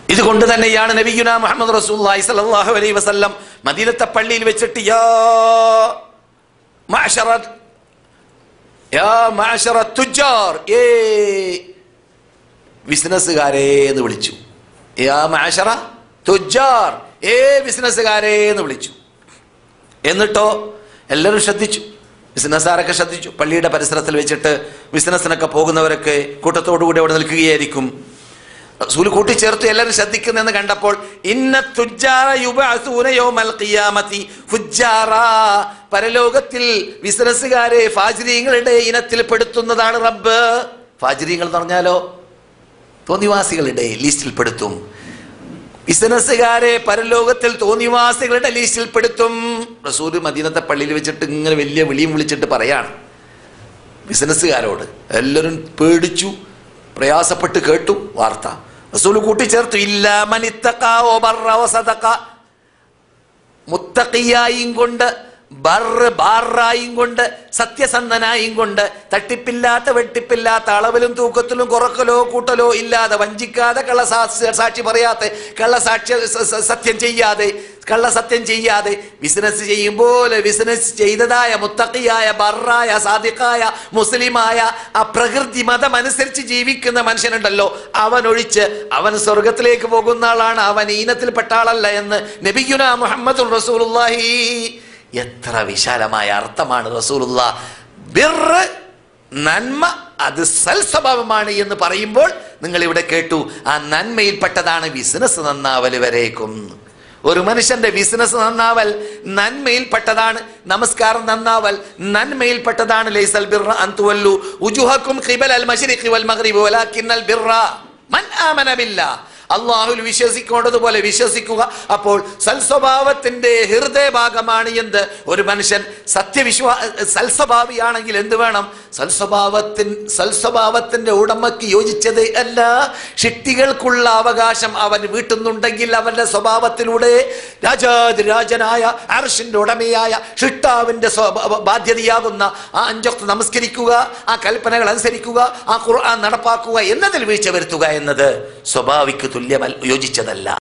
ഇതുകൊണ്ട് തന്നെയാണ് നബിയുനാ മുഹമ്മദ് റസൂലുള്ളാഹി സ്വല്ലല്ലാഹു അലൈഹി വസല്ലം മദീനത്തെ പള്ളിയിൽ വെച്ചിട്ട് യാ മഅശറ തുജാർ, ബിസിനസ്സുകാരെ എന്ന് വിളിച്ചു. യാ മഅശറ തുജാർ, ബിസിനസ്സുകാരെ എന്ന് വിളിച്ചു. എന്നിട്ടോ എല്ലാവരും ശ്രദ്ധിച്ചു, ബിസിനസ്സുകാരൊക്കെ ശ്രദ്ധിച്ചു. പള്ളിയുടെ പരിസരത്തിൽ വെച്ചിട്ട് ബിസിനസ്സിനൊക്കെ പോകുന്നവരൊക്കെ കൂട്ടത്തോടുകൂടി അവിടെ നിൽക്കുകയായിരിക്കും. റസൂൽ കൂട്ടിച്ചേർത്തു എല്ലാവരും ശ്രദ്ധിക്കുന്നെന്ന് കണ്ടപ്പോൾ ഇന്ന തുജ്ജാറ യുബഅസൂന യൗമൽ ഖിയാമത്തി ഫുജ്ജാറ, പരലോകത്തിൽ ബിസിനസ്സുകാരെ ഫാജിരീങ്ങളുടെ ഇനത്തിൽ പെടുത്തുന്നതാണ് റബ്ബ്. ഫാജിരീങ്ങൾ എന്ന് പറഞ്ഞാലോ തോന്നിവാസികളുടെ ലിസ്റ്റിൽ പെടുത്തും. ബിസിനസ്സുകാരെ പരലോകത്തിൽ തോന്നിവാസികളുടെ ലിസ്റ്റിൽ പെടുത്തും. റസൂൽ മദീനത്തെ പള്ളിയിൽ വെച്ചിട്ട് ഇങ്ങനെ വലിയ വിളിയും വിളിച്ചിട്ട് പറയാണ് ബിസിനസ്സുകാരോട്. എല്ലാവരും പേടിച്ചു, പ്രയാസപ്പെട്ട് കേട്ടു വാർത്ത. റസൂൽ കൂട്ടിച്ചേർത്തു ഇല്ലാ മൻ ഇത്തഖാ വബറ വസദഖ, മുത്തഖിയായും കൊണ്ട് ബാറായും കൊണ്ട് സത്യസന്ധനായും കൊണ്ട് തട്ടിപ്പില്ലാത്ത വെട്ടിപ്പില്ലാത്ത അളവിലും തൂക്കത്തിലും കുറക്കലോ കൂട്ടലോ ഇല്ലാതെ വഞ്ചിക്കാതെ സാക്ഷി പറയാതെ കള്ളസത്യം ചെയ്യാതെ ബിസിനസ് ചെയ്യുമ്പോൾ ബിസിനസ് ചെയ്തതായ മുത്തഖിയായ ബറായ സാദിഖായ മുസ്ലിമായ ആ പ്രകൃതി മതം അനുസരിച്ച് ജീവിക്കുന്ന മനുഷ്യനുണ്ടല്ലോ, അവനൊഴിച്ച് അവൻ സ്വർഗത്തിലേക്ക് പോകുന്ന ആളാണ്, അവൻ ഈനത്തിൽപ്പെട്ട ആളല്ല എന്ന് നബിയുനാ മുഹമ്മദുർ റസൂലുള്ളാഹി. എത്ര വിശാലമായ അർത്ഥമാണ് റസൂലുള്ളാഹ്. ബിർറ് നന്മ അത് സൽസ്വഭാവമാണ് എന്ന് പറയുമ്പോൾ നിങ്ങൾ ഇവിടെ കേട്ടു, ആ നന്മയിൽപ്പെട്ടതാണ് ബിസിനസ് നന്നാവൽ വരേക്കും. ഒരു മനുഷ്യന്റെ ബിസിനസ് നന്നാവൽ നന്മയിൽപ്പെട്ടതാണ്. നമസ്കാരം നന്നാവൽ നന്മയിൽപ്പെട്ടതാണ്. ലൈസൽ ബിർറ അൻ തുവല്ലു ഉജൂഹക്കും ഖിബലൽ മശ്രിഖി വൽ മഗ്രിബി വലാകിന്നൽ ബിർറ മൻ ആമന ബില്ലാഹ്, അള്ളാഹുൽ വിശ്വസിക്കേണ്ടതുപോലെ വിശ്വസിക്കുക. അപ്പോൾ സൽസ്വഭാവത്തിന്റെ ഹൃദയഭാഗമാണ് എന്ത്? ഒരു മനുഷ്യൻ സൽസ്വഭാവിയാണെങ്കിൽ എന്ത് വേണം? സൽസ്വഭാവത്തിന്റെ ഉടമയ്ക്ക് യോജിച്ചത് അല്ല, ഷിട്ടികൾക്കുള്ള അവകാശം അവൻ വീട്ടുന്നുണ്ടെങ്കിൽ അവന്റെ സ്വഭാവത്തിലൂടെ രാജാതിരാജനായ അർശിന്റെ ഉടമയായ ഷിട്ടാവിന്റെ ബാധ്യതയാകുന്ന ആ 5 വക്ത് നമസ്കരിക്കുക, ആ കൽപ്പനകൾ അനുസരിക്കുക, ആ ഖുർആൻ നടപ്പാക്കുക എന്നതിൽ വീഴ്ച വരുത്തുക എന്നത് സ്വഭാവിക്ക് തുല്യമല്ല, യോജിച്ചതല്ല.